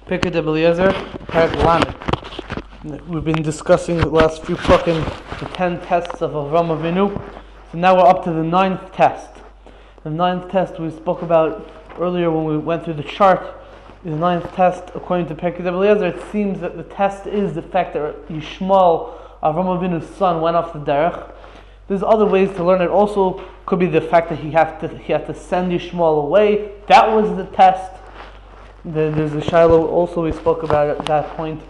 Pirkei Eliezer, Parak Lamed. We've been discussing the last few fucking the 10 tests of Avram Avinu. So now we're up to the 9th test. The 9th test we spoke about earlier when we went through the chart. The 9th test, according to Pirkei Eliezer, it seems that the test is the fact that Yishmael, Avram Avinu's son, went off the derech. There's other ways to learn it. Also, could be the fact that he had to send Yishmael away. That was the test. There's a Shiloh also we spoke about at that point,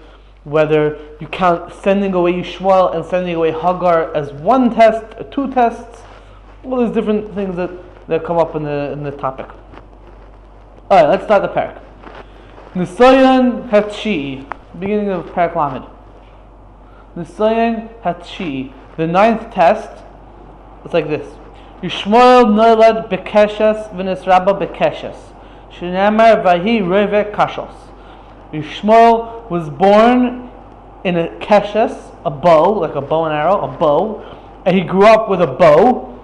whether you count sending away Yishmael and sending away Hagar as one test, or two tests. Well, there's different things that come up in the topic. All right, let's start the parak. Nisayan Hatshi, beginning of Parak Lamed. Nisayan Hatshi, the 9th test. It's like this: Yishmael noilad bekeshes v'nisraba bekeshes. Shenamar vahi reve kashos. Yishmael was born in a keshes, a bow, like a bow and arrow, a bow, and he grew up with a bow,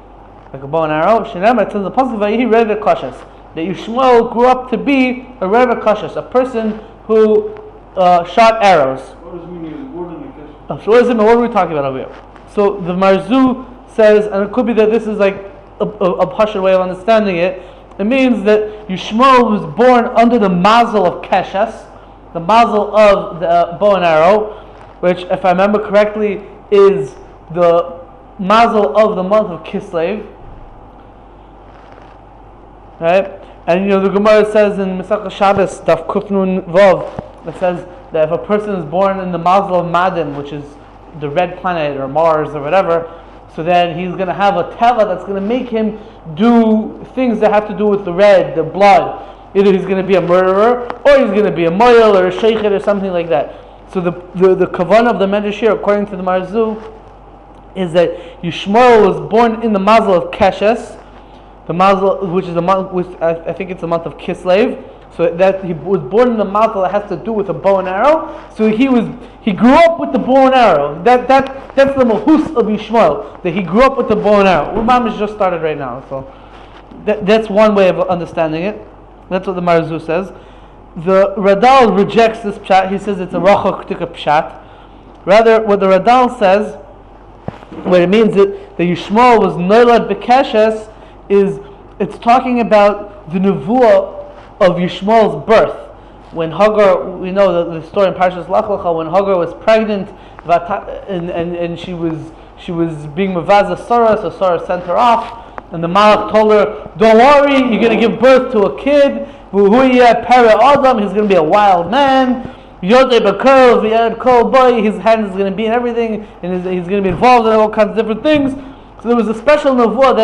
like a bow and arrow. Shenamar, it says in the pasuk vahi reve kashos, that Yishmael grew up to be a reve kashos, a person who shot arrows. What does it mean he was born in a keshes? So what are we talking about over here? So the Marzu says, and it could be that this is like a pashut way of understanding it. It means that Yishmael was born under the mazel of Keshes, the mazel of the bow and arrow, which, if I remember correctly, is the mazel of the month of Kislev. Right? And the Gemara says in Masechah Shabbos, Daf Kufnun Vav, it says that if a person is born in the mazel of Madin, which is the red planet or Mars or whatever, so then he's going to have a teva that's going to make him do things that have to do with the red, the blood. Either he's going to be a murderer, or he's going to be a moyel or a sheikhet or something like that. So the kavanah of the Medrash here, according to the Marzu, is that Yishmael was born in the mazel of Keshes, the mazel, which is the month, which I think it's the month of Kislev. So that he was born in the mazel that has to do with a bow and arrow. So he grew up with the bow and arrow. That's the mahus of Yishmael, that he grew up with the bow and arrow. Umam has just started right now, so that's one way of understanding it. That's what the Marzu says. The Radal rejects this pshat. He says it's a rachok tika pshat. Rather, what the Radal says, what it means that the Yishmael was noilad bekeshes, is it's talking about the nevuah of Yishmael's birth. When Hagar, we know the story in Parshas Lech Lecha, when Hagar was pregnant and she was being mevazah Sarah, so Sarah sent her off, and the Malach told her, "Don't worry, you're going to give birth to a kid. Adam, he's going to be a wild man. Yodei b'kol v'yad kol boy, his hand is going to be in everything, and he's going to be involved in all kinds of different things." So there was a special nevuah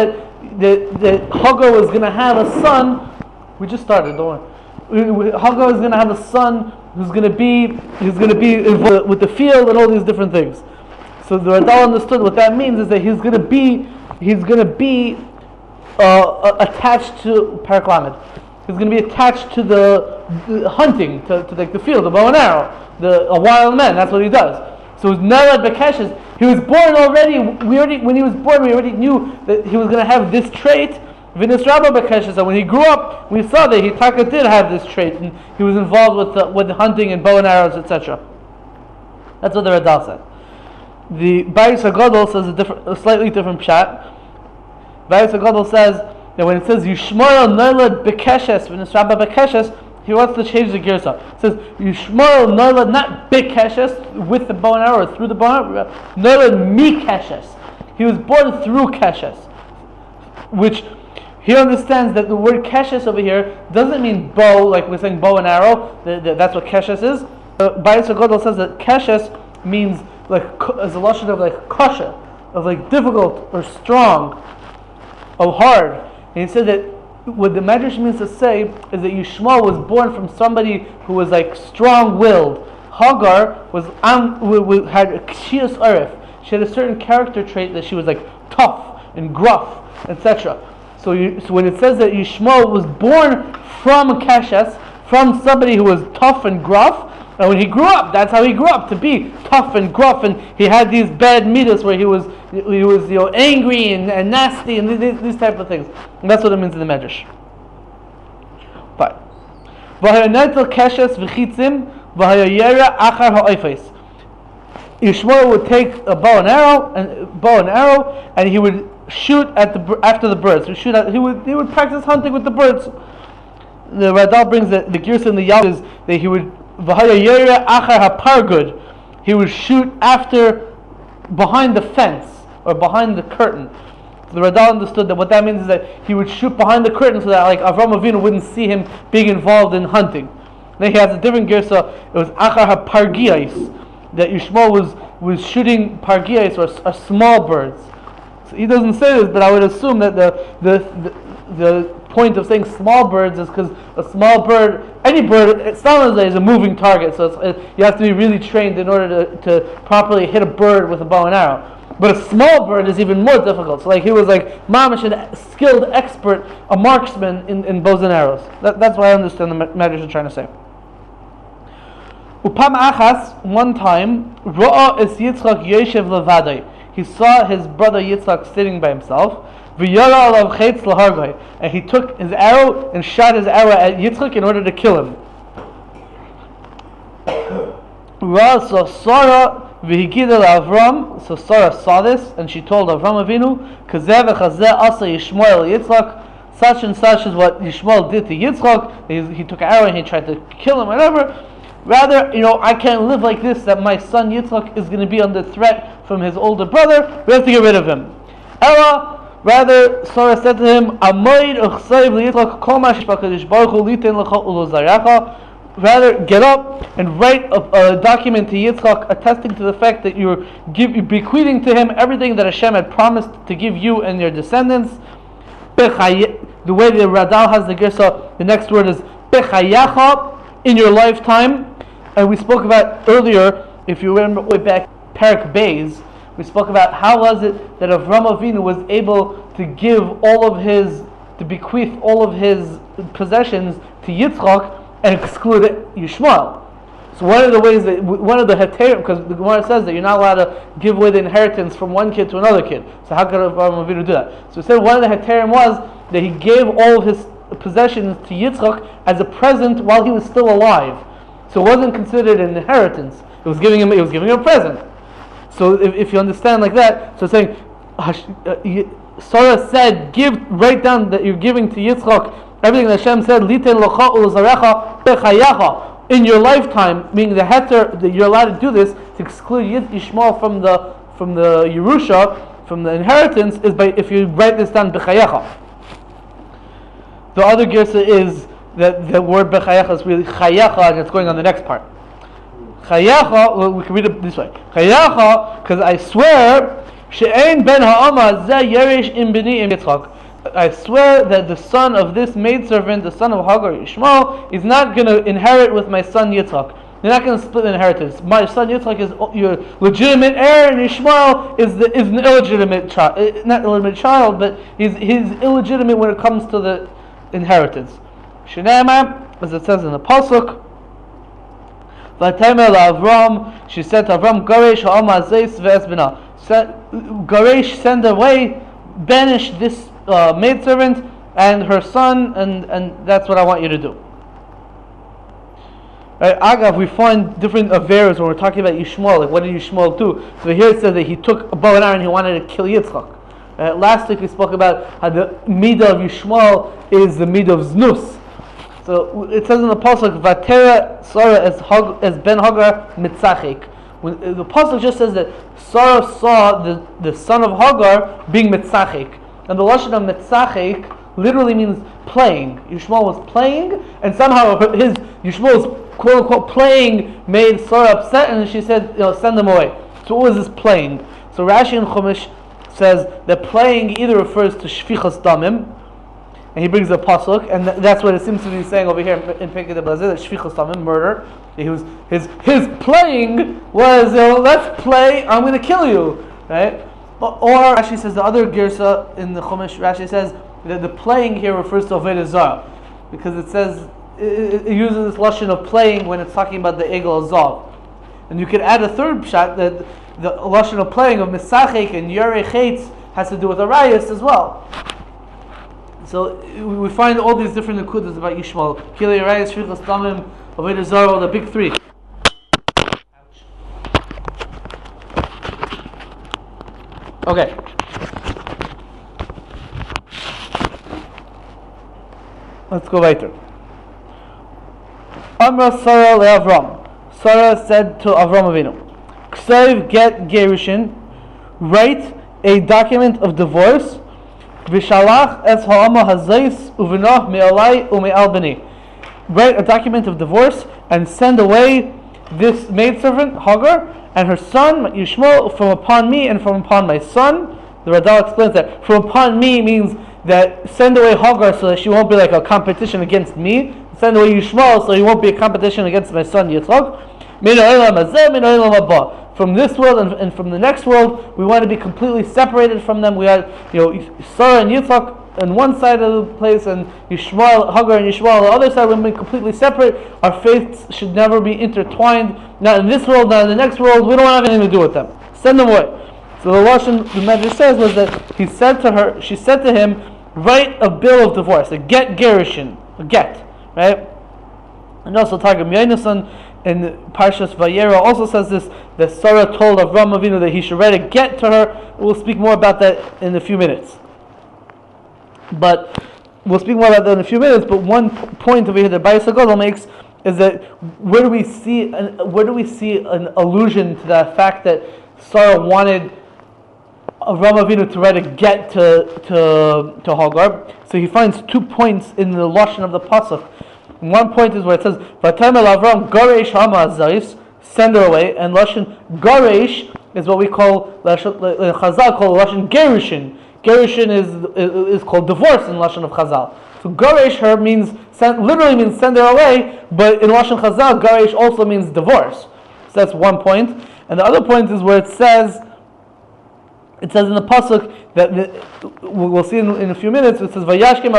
that Hagar was going to have a son. We just started, don't worry. Hagar is going to have a son who's going to be involved with the field and all these different things. So the Radal understood what that means is that he's going to be attached to Parak Lamed. He's going to be attached to the hunting, to like the field, the bow and arrow, a wild man. That's what he does. So it's Nelad Bekeshes. He was born already. When he was born, we already knew that he was going to have this trait. V'nisraba bekeshes. So when he grew up, we saw that he did have this trait, and he was involved with hunting and bow and arrows, etc. That's what the Radal said. The Bayis HaGadol says a slightly different pshat. Bayis HaGadol says that when it says Yishmael noilad bekeshes v'nisraba bekeshes, he wants to change the girsa. It says Yishmael noilad not bekeshes with the bow and arrow or through the bow and arrow, noilad mi keshes. He was born through keshes, which he understands that the word keshes over here doesn't mean bow, like we're saying bow and arrow. That's what keshes is. Bayis HaGadol says that keshes means like as a lashon of like kasha, of like difficult or strong, or hard. And he said that what the Medrash means to say is that Yishmael was born from somebody who was like strong-willed. Hagar had a kshias arif. She had a certain character trait that she was like tough and gruff, etc. So when it says that Yishmael was born from Keshes, from somebody who was tough and gruff, and when he grew up, that's how he grew up, to be tough and gruff, and he had these bad midas where he was angry and nasty and these type of things. And that's what it means in the Medrash. But Yishmael would take a bow and arrow, and he would shoot at after the birds. He would practice hunting with the birds. The Radal brings the Girsa in the Yal is that he would he would shoot after behind the fence or behind the curtain. So the Radal understood that what that means is that he would shoot behind the curtain so that like Avram Avinu wouldn't see him being involved in hunting. Then he has a different Girsa. It was Achar HaPargiais, that Yishmael was shooting pargiais or small birds. So he doesn't say this, but I would assume that the point of saying small birds is because a small bird, any bird, is a moving target. So you have to be really trained in order to properly hit a bird with a bow and arrow. But a small bird is even more difficult. So like he was like mamish, a skilled expert, a marksman in bows and arrows. That's what I understand the Medrash is trying to say. Upam achas, one time, Ro'a es Yitzchak Yeshev levadai. He saw his brother Yitzchak sitting by himself. V'yara alav chetz lahargai, and he took his arrow and shot his arrow at Yitzchak in order to kill him. Ra so Sarah v'higida Avram. So Sarah saw this, and she told Avram Avinu, Kazeh v'chazeh asa Yishmael Yitzchak. Such and such is what Yishmael did to Yitzchak. He took an arrow and he tried to kill him, whatever. Rather, I can't live like this, that my son Yitzchak is going to be under threat from his older brother. We have to get rid of him. Ella, rather, Sarah said to him, rather, get up and write a document to Yitzchak attesting to the fact that you're bequeathing to him everything that Hashem had promised to give you and your descendants. The way the Radal has the Gersa, the next word is Bechayacha, in your lifetime. And we spoke about earlier, if you remember way back, Parak Beis, we spoke about how was it that Avram Avinu was able to bequeath all of his possessions to Yitzchak and exclude Yishmael. So one of the heter, because the Gemara says that you're not allowed to give away the inheritance from one kid to another kid. So how could Avram Avinu do that? So it said one of the heterim was that he gave all of his possessions to Yitzchak as a present while he was still alive. So it wasn't considered an inheritance. It was giving him a present. So if you understand like that, so it's saying Sarah said, write down that you're giving to Yitzchak everything that Hashem said, Liten locha ulzarecha bechayacha, in your lifetime, meaning the heter that you're allowed to do this to exclude Yishmael from the Yerusha, from the inheritance, is by if you write this down bechayacha. The other girsa is that the word bechayacha is really chayacha, and it's going on the next part. Chayacha, well, we can read it this way. Chayacha, because I swear, she'ein ben ha'ama zeh yeresh im bini im Yitzchak. I swear that the son of this maidservant, the son of Hagar, Ishmael, is not going to inherit with my son Yitzchak. They're not going to split the inheritance. My son Yitzchak is your legitimate heir, and Ishmael is an illegitimate child. Not illegitimate child, but he's illegitimate when it comes to the inheritance. Shenema, as it says in the pasuk, Avram, she said to Avram, Garesh ha'ama zeis ve'esbina. Garesh, send away, banish this maidservant and her son, and that's what I want you to do. Right, Agav, we find different averas when we're talking about Yishmael, like what did Yishmael do? So here it says that he took a bow and arrow and he wanted to kill Yitzchak. Last week we spoke about how the midah of Yishmael is the midah of znus. So it says in the pasuk, Vatera Sarah as Ben Hagar mitzachik. When the pasuk just says that Sarah saw the son of Hagar being mitzachik, and the lashon of mitzachik literally means playing. Yishmael was playing, and somehow Yishmael's quote unquote playing made Sarah upset, and she said, send them away. So what was this playing? So Rashi and Chumash says that playing either refers to shfichas damim, and he brings the pasuk, and that's what it seems to be saying over here in Pekei de Barzel, that shfichas damim, murder. His playing was, let's play, I'm going to kill you, right? Or Rashi says the other girsa in the Chumash, Rashi says that the playing here refers to Avodah Zarah, because it says it uses this lashon of playing when it's talking about the Egel Azav. And you could add a third shot that the lashon of playing of Misachik and Yorei Chetz has to do with Arayas as well. So we find all these different nekudas about Yishmael. Kilei Rayis, Shvichas Damim, Avodah Zarah, the big three. Okay. Let's go later. Amra Sarah le'Avram. Sarah said to Avram Avinu, K'sayv get Gerushin, write a document of divorce, V'shalach es ha'ama hazayis uvinah me'alai u'me'al b'ni. Write a document of divorce and send away this maidservant, Hagar, and her son, Yishmael, from upon me and from upon my son. The Radal explains that from upon me means that send away Hagar so that she won't be like a competition against me. Send away Yishmael so he won't be a competition against my son Yitzchak. From this world and from the next world, we want to be completely separated from them. We had, Sarah and Yitzchak on one side of the place, and Yishmael, Hagar and Yishmael on the other side. We've been completely separate. Our faiths should never be intertwined. Not in this world, not in the next world. We don't have anything to do with them. Send them away. So the Lashon the Medrash says was that she said to him, write a bill of divorce, a get gerushin, a get, right? And also Targum Yonasan in Parshas Vayera also says this, that Sarah told Avram Avinu that he should write a get to her. We'll speak more about that in a few minutes. But one point over here that Bayis HaGadol makes is that where do we see an allusion to the fact that Sarah wanted Avram Avinu to write a get to Hagar? So he finds 2 points in the lashon of the pasuk. One point is where it says "Vatamel Avram Garesh Hama Azais," send her away, and lashon Garesh is what we call Chazal call lashon Gerushin. Gerushin is called divorce in lashon of Chazal. So Garesh her literally means send her away, but in lashon Chazal Garesh also means divorce. So that's one point. And the other point is where it says in the pasuk that we'll see in a few minutes. It says Vayashkem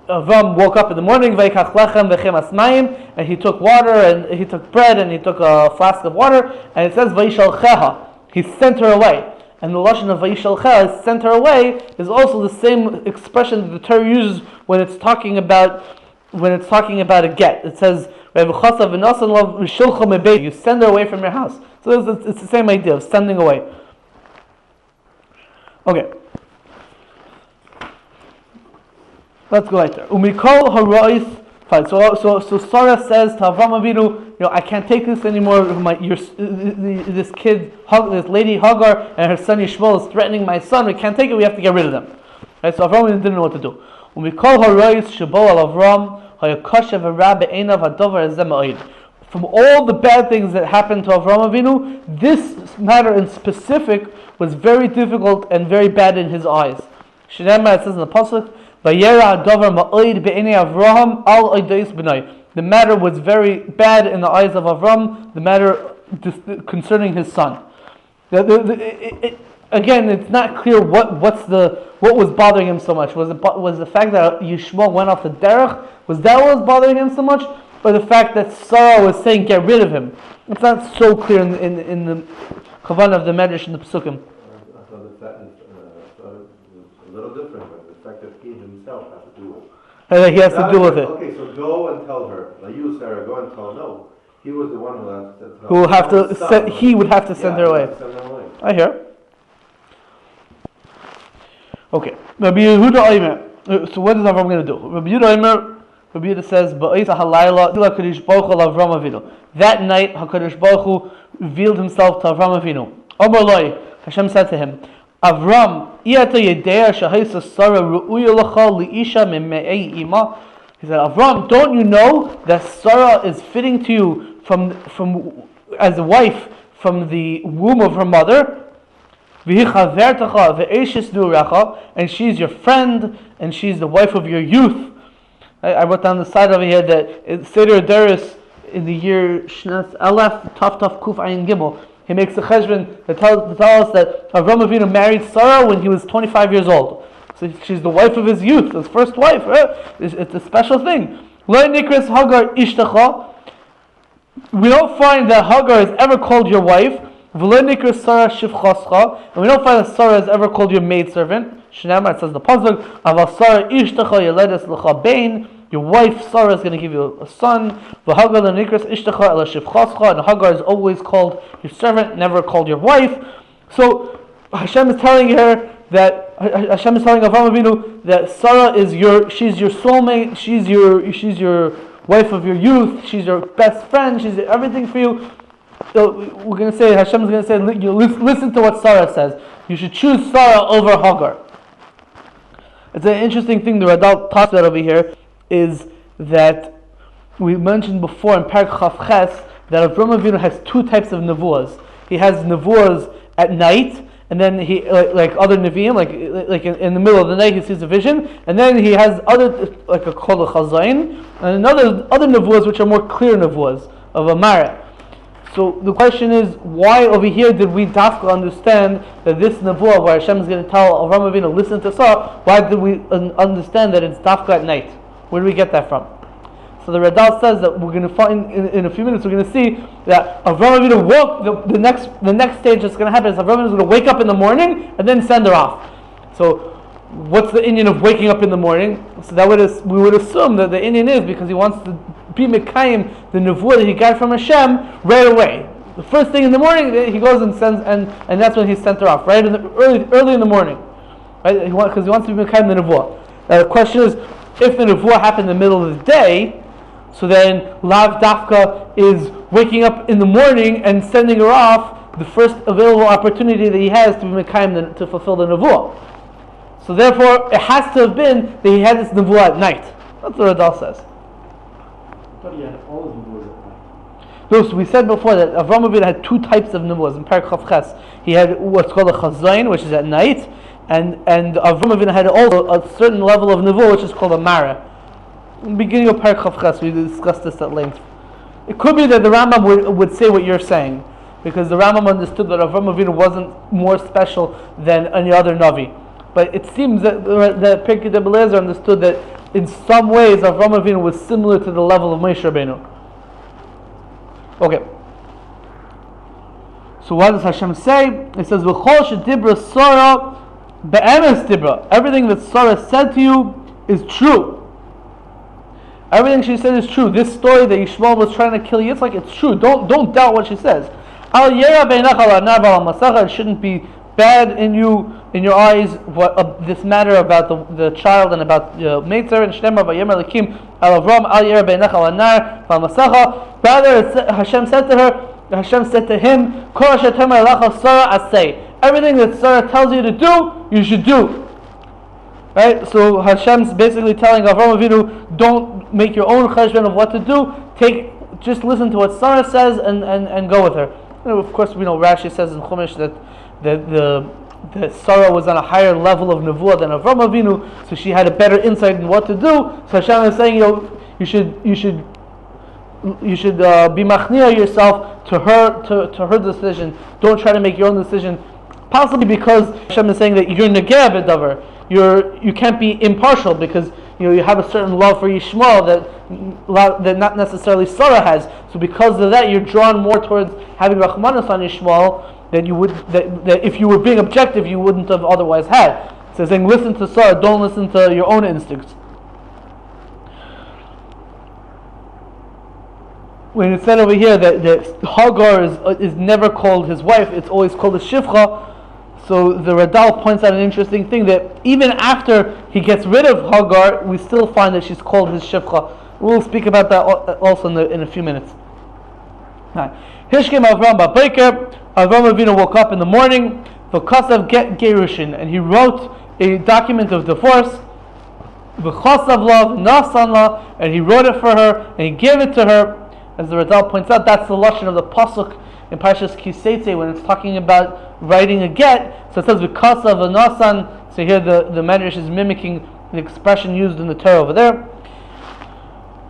Avram woke up in the morning, Vayikach lechem v'chem asmayim, and he took water and he took bread and he took a flask of water, and it says Vayishalcheha, he sent her away. And the lashon of Vayishalcheha, sent her away, is also the same expression that the Torah uses when it's talking about a get. It says you send her away from your house. So it's the same idea of sending away. Okay. Let's go right there. Umikol harois. Fine. So Sarah says to Avram Avinu, I can't take this anymore. This lady Hagar and her son Yishmael is threatening my son. We can't take it. We have to get rid of them. Right. So Avram Avinu didn't know what to do. Umikol harois shabo al Avram hayakashav harabe einav hadovar ezema'id. From all the bad things that happened to Avram Avinu, this matter in specific was very difficult and very bad in his eyes. Shnema, it says in the pasuk, the matter was very bad in the eyes of Avram, the matter concerning his son. Again, it's not clear what was bothering him so much. Was the fact that Yishmael went off the derech? Was that what was bothering him so much? Or the fact that Sarah was saying get rid of him? It's not so clear in the kavanah of the Medrash and the Pesukim. I thought the fact is a little different. The fact that he himself has to do it. He has to do with it. Okay, so go and tell her. Like you, Sarah, go and tell her. No, he was the one who has to tell he would have to send her away. I hear. Okay. Rabbi Yehuda Omer. So what is Avram going to do? Rabbi Yehuda Omer. Rabbi Yehuda says, that night, HaKadosh Baruch Hu revealed himself to Avram Avinu. Amar Loi, Hashem said to him, Avram, he said, Avram, don't you know that Sarah is fitting to you from as a wife from the womb of her mother? And she's your friend, and she's the wife of your youth. I wrote down the side over here that Seder Deris in the year Shnas Aleph Taf Kuf Ayin Gimel, he makes a cheshbon to tell us that Avram Avinu married Sarah when he was 25 years old. So she's the wife of his youth, his first wife. Right? It's a special thing. Lo nikras Hagar ishtacha. We don't find that Hagar is ever called your wife. V'lo nikra Sarah shivchascha, and we don't find that Sarah is ever called your maidservant. Shnamar, it says in the pasuk, Aval Sarah ishtecha yeledes lecha bein, your wife Sarah is going to give you a son. V'Hagar lo nikras ishtecha ela shivchascha, and Hagar is always called your servant, never called your wife. So Hashem is telling her that Hashem is telling Avraham Avinu that Sarah is she's your soulmate, she's your wife of your youth, she's your best friend, she's everything for you. So we're going to say, Hashem is going to say, listen to what Sarah says. You should choose Sarah over Hagar. It's an interesting thing the Radal talks about over here, is that we mentioned before in Parak Chaf Ches that Avraham Avinu has two types of nevuahs. He has nevuahs at night, and then he like other neviim, like in the middle of the night he sees a vision, and then he has other like a kol chazayin, and other nevuahs which are more clear nevuahs of a mara. So the question is, why over here did we dafka understand that this nevuah where Hashem is going to tell Avraham Avinu listen to Sarah? Why did we understand that it's dafka at night? Where do we get that from? So the Radal says that we're going to find in a few minutes. We're going to see that Avraham Avinu woke. The next stage that's going to happen is Avraham Avinu is going to wake up in the morning and then send her off. So what's the Indian of waking up in the morning? So we would assume that the Indian is because he wants to be Mekayim, the nevuah that he got from Hashem right away. The first thing in the morning he goes and sends, and that's when he sent her off, right early in the morning, right? Because he wants to be Mekayim the nevuah. Now the question is, if the nevuah happened in the middle of the day, so then Lav Dafka is waking up in the morning and sending her off, the first available opportunity that he has to be Mekayim to fulfill the nevuah. So therefore, it has to have been that he had this nevuah at night. That's what Radal says. I thought he had all his nevuahs at night. No, so we said before that Avraham Avinu had two types of nevuahs in Parak Chaf Ches. He had what's called a chazayin, which is at night, and Avraham Avinu had also a certain level of nevuah, which is called a mara. In the beginning of Parak Chaf Ches, we discussed this at length. It could be that the Rambam would say what you're saying, because the Rambam understood that Avraham Avinu wasn't more special than any other Navi. But it seems that Pirkei Eliezer understood that in some ways Avraham Avinu was similar to the level of Moshe Rabbeinu. Okay. So what does Hashem say? It says, "V'chol shedibra Sarah be'emes dibra." Everything that Sarah said to you is true. Everything she said is true. This story that Yishmael was trying to kill Yitzchak, it's true. Don't doubt what she says. Al yera beinach al anar v'al masacha. It shouldn't be bad in your eyes this matter about the child and about maidservant. Shnemar v'yemer lekim al Avram al yera beinach al anar v'al masacha. Rather, Hashem said to him, Kol asher temer lecha Sarah asay. Everything that Sarah tells you to do, you should do. Right? So Hashem's basically telling Avraham Avinu, don't make your own cheshbon of what to do. Just listen to what Sarah says and go with her. And of course, we know Rashi says in Chumash that Sarah was on a higher level of nevuah than Avraham Avinu, so she had a better insight in what to do. So Hashem is saying, you should be machniah yourself to her decision. Don't try to make your own decision. Possibly because Hashem is saying that you're negeh b'davar. You can't be impartial because you have a certain love for Yishmael that not necessarily Sarah has. So because of that, you're drawn more towards having Rachmanas on Yishmael that if you were being objective, you wouldn't have otherwise had. So saying, listen to Sarah, don't listen to your own instincts. When it said over here that Hagar is never called his wife, it's always called a shivcha. So the Radal points out an interesting thing, that even after he gets rid of Hagar, we still find that she's called his shivcha. We'll speak about that also in a few minutes. Hishkem Avram Ba'Baiker. Avram Avinu woke up in the morning, v'kasav get gerushin, and he wrote a document of divorce. V'chasav lav nasan la, and he wrote it for her, and he gave it to her. As the Radal points out, that's the lashon of the pasuk in Parshas Kiseitze when it's talking about writing a get. So it says v'kasav v'nasan. So here the Medrash is mimicking the expression used in the Torah over there.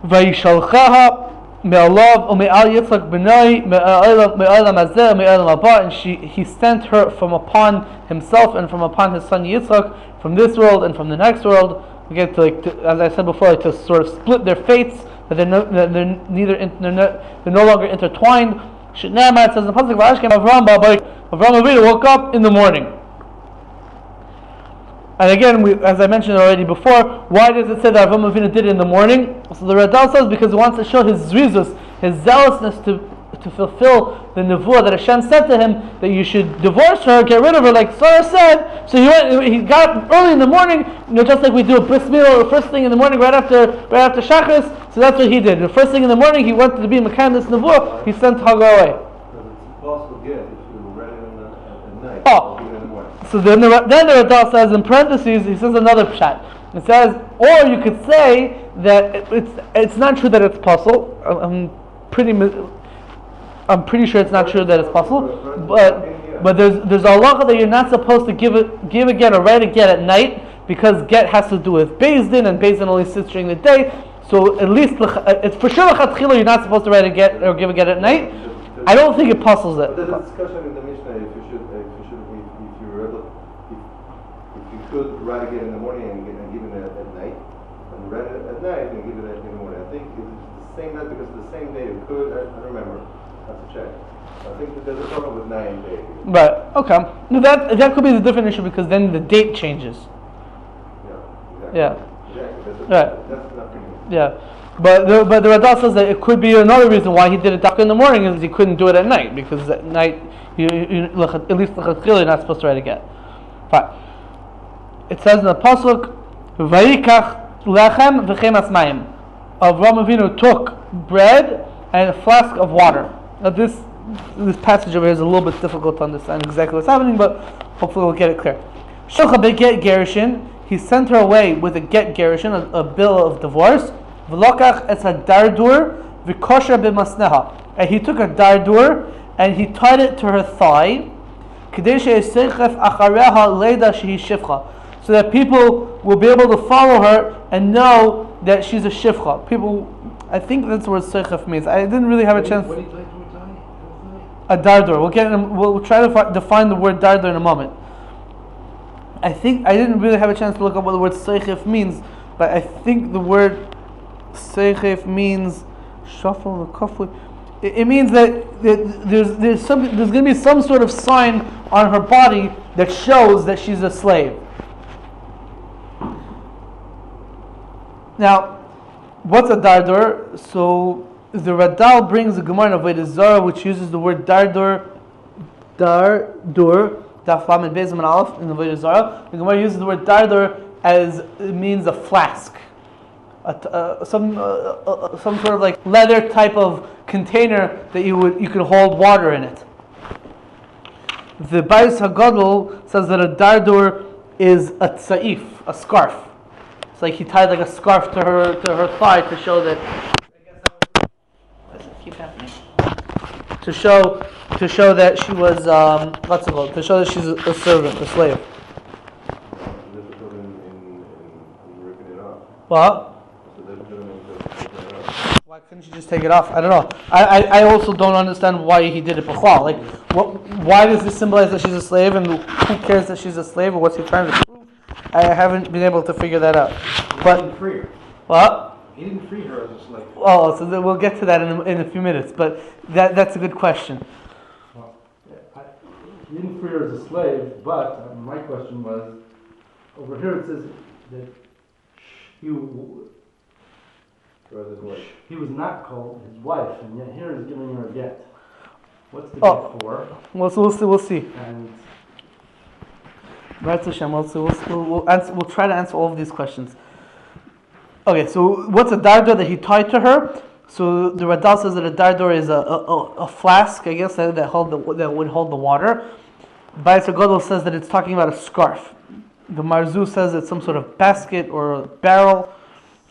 Vayishalchaha me'alav u'me'al Yitzchak b'nai me'alam hazeh me'alam haba, and he sent her from upon himself and from upon his son Yitzchak, from this world and from the next world. We get to as I said before, to sort of split their fates, that they're no longer intertwined. Shnei says in the pasuk, "V'ashkem Avram Avram Avinu woke up in the morning." And again, as I mentioned already before, why does it say that Avram Avinu did it in the morning? So the Radal says because he wants to show his zrizus, his zealousness to fulfill the nevuah that Hashem said to him that you should divorce her, get rid of her, like Sarah said. So he got up early in the morning, just like we do a bris milah the first thing in the morning, right after Shachris. So that's what he did. The first thing in the morning, he wanted to be Mekan this nevuah. He sent Hagar away. It's possible to get if you read it at night. Oh. Even in the morning. So then the Radal says in parentheses, he says another pshat. It says, or you could say that it's not true that it's possible. I'm pretty sure it's not true that it's possible, but there's a halacha that you're not supposed to give a get or write a get at night because get has to do with Beis Din and Beis Din only sits during the day. So at least it's for sure you're not supposed to write a get or give a get at night. I don't think it puzzles it. There's a discussion in the Mishnah if you could write a get in the morning and give it at night, and write it at night and give it in the morning. I think it's the same night because it's the same day. It could. I don't remember. I have to check. I think that there's a problem with 9 days. Right. Okay. No, that could be the different issue because then the date changes. Yeah. Yeah. Exactly. That's not pretty good. Yeah. But the Radal says that it could be another reason why he did it dark in the morning is he couldn't do it at night because at night at least you're not supposed to write a get. Fine. It says in the pasuk, "Vayikach lechem v'chemas mayim." Avram Avinu took bread and a flask of water. Now this passage over here is a little bit difficult to understand exactly what's happening, but hopefully we'll get it clear. Shulcha beget gerushin. He sent her away with a get gerushin, a bill of divorce. V'lokach es hadardur v'kosher b'masneha. And he took a dardur and he tied it to her thigh. K'dei she'eseichef achareha leida shehi shifcha. So that people will be able to follow her and know that she's a shifcha. People, I think that's what seichef means. I didn't really have a chance. What do you tie to A dardur. We'll try to define the word dardur in a moment. I think I didn't really have a chance to look up what the word seichef means, but I think the word seichef means shuffle the kafui. It means that there's going to be some sort of sign on her body that shows that she's a slave. Now, what's a dardur? So the Radal brings a Gemara of Avodah Zarah which uses the word dardur, daf lam and bezim and aleph in the Avodah Zarah. The Gemara uses the word dardur as it means a flask, some sort of like leather type of container that you could hold water in it. The Bais Hagadol says that a dardur is a tzaif, a scarf. It's like he tied like a scarf to her thigh to show that. Keep happening. To show that she was what's it called? To show that she's a servant, a slave. Ripping it off. What? Why couldn't she just take it off? I don't know. I also don't understand why he did it before. Like, why does this symbolize that she's a slave, and who cares that she's a slave, or what's he trying to prove? I haven't been able to figure that out. But He didn't free her. What? He didn't free her as a slave. Oh, so we'll get to that in a few minutes. But that's a good question. Well, he didn't free her as a slave, but my question was, over here it says that he was not called his wife, and yet here he's giving her a get. What's the get for? Well, so we'll see. And Right, Hashem. We'll try to answer all of these questions. Okay, so what's a dardur that he tied to her? So the Radal says that a dardur is a flask, I guess, that would hold the water. Bais Hagadol says that it's talking about a scarf. The Marzu says it's some sort of basket or a barrel,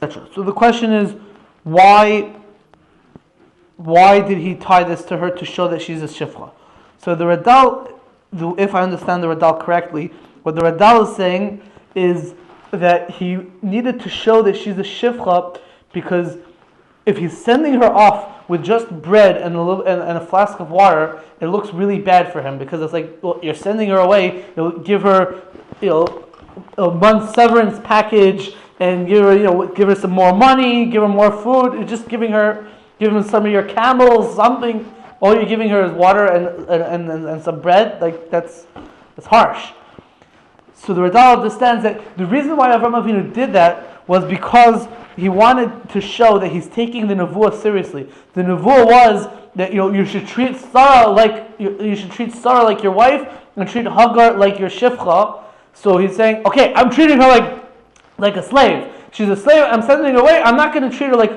etc. So the question is, why did he tie this to her to show that she's a shifcha? So the Radal, if I understand the Radal correctly, what the Radal is saying is that he needed to show that she's a shifcha because if he's sending her off with just bread and a flask of water, it looks really bad for him because it's like, well, you're sending her away, you'll give her, a month's severance package and give her some more money, give her more food, just give him some of your camels, something. all you're giving her is water and some bread, like that's harsh. So the Radal understands that the reason why Avraham Avinu did that was because he wanted to show that he's taking the nevuah seriously. The nevuah was that you should treat Sarah like your wife and treat Hagar like your shifcha. So he's saying, okay, I'm treating her like a slave. She's a slave. I'm sending her away. I'm not going to treat her like.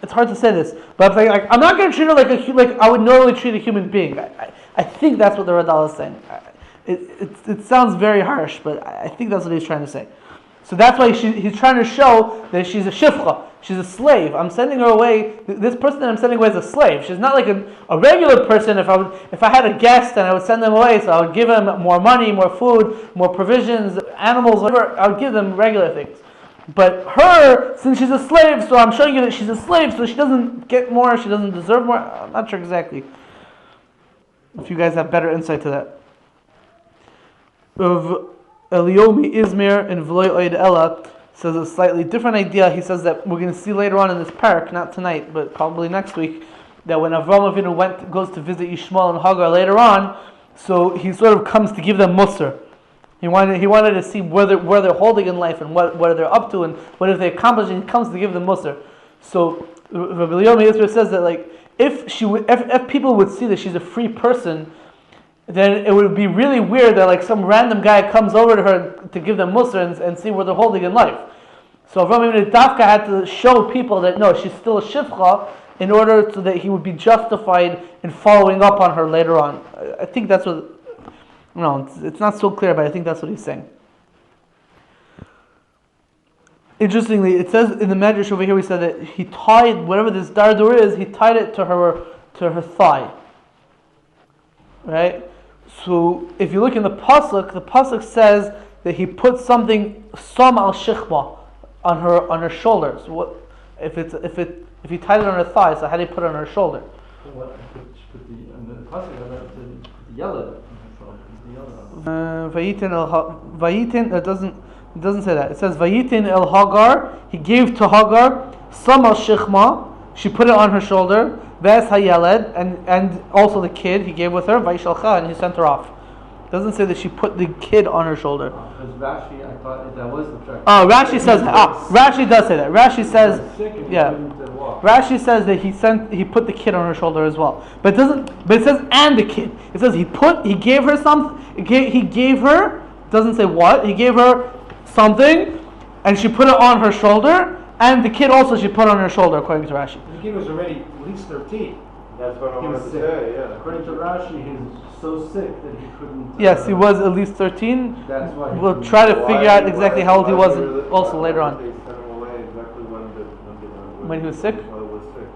It's hard to say this, but I'm not going to treat her like I would normally treat a human being. I think that's what the Radal is saying. It sounds very harsh, but I think that's what he's trying to say. So that's why he's trying to show that she's a shifcha. She's a slave. I'm sending her away. This person that I'm sending away is a slave. She's not like a regular person. If I had a guest and I would send them away, so I would give them more money, more food, more provisions, animals, whatever. I would give them regular things. But her, since she's a slave, so I'm showing you that she's a slave, so she doesn't get more, she doesn't deserve more. I'm not sure exactly. If you guys have better insight to that. Of Eliomi Izmir and V'loy Oid Ella says a slightly different idea. He says that we're going to see later on in this parak, not tonight, but probably next week, that when Avraham Avinu goes to visit Yishmael and Hagar later on, so he sort of comes to give them musar. He wanted to see where they're holding in life and what they're up to and what if they accomplish, and he comes to give them musar. So Rabbi Eliomi Izmir says that if people would see that she's a free person, then it would be really weird that some random guy comes over to her to give them musar and see where they're holding in life. So Avraham Avinu Dafka had to show people that no, she's still a shivcha in order so that he would be justified in following up on her later on. I think that's what. No, it's not so clear, but I think that's what he's saying. Interestingly, it says in the Medrash over here, we said that he tied whatever this dardur is, he tied it to her thigh. Right? So if you look in the pasuk says that he put something al shichma on her shoulders. What if he tied it on her thigh? So how do you put it on her shoulder? What the pasuk yellow. Vayitin, it doesn't say that. It says Vayitin el Hagar. He gave to Hagar some al shichma. She put it on her shoulder. Ves hayeled, and also the kid he gave with her. Vaishalcha, and he sent her off. It doesn't say that she put the kid on her shoulder. Because Rashi, I thought that was the track. Oh, Rashi says. Rashi does say that. Rashi says, yeah. Rashi says that he put the kid on her shoulder as well. But it doesn't. But it says and the kid. It says he gave her something. He gave her. Doesn't say what. He gave her something, and she put it on her shoulder. And the kid also she put on her shoulder, according to Rashi. The kid was already at least 13. That's what I He wanted was to sick. say, yeah. According to Rashi, he's so sick that he couldn't. Yes, he was at least 13. That's why. We'll try to figure out exactly how old he was also later on. They sent him away exactly When he was sick? While he was sick.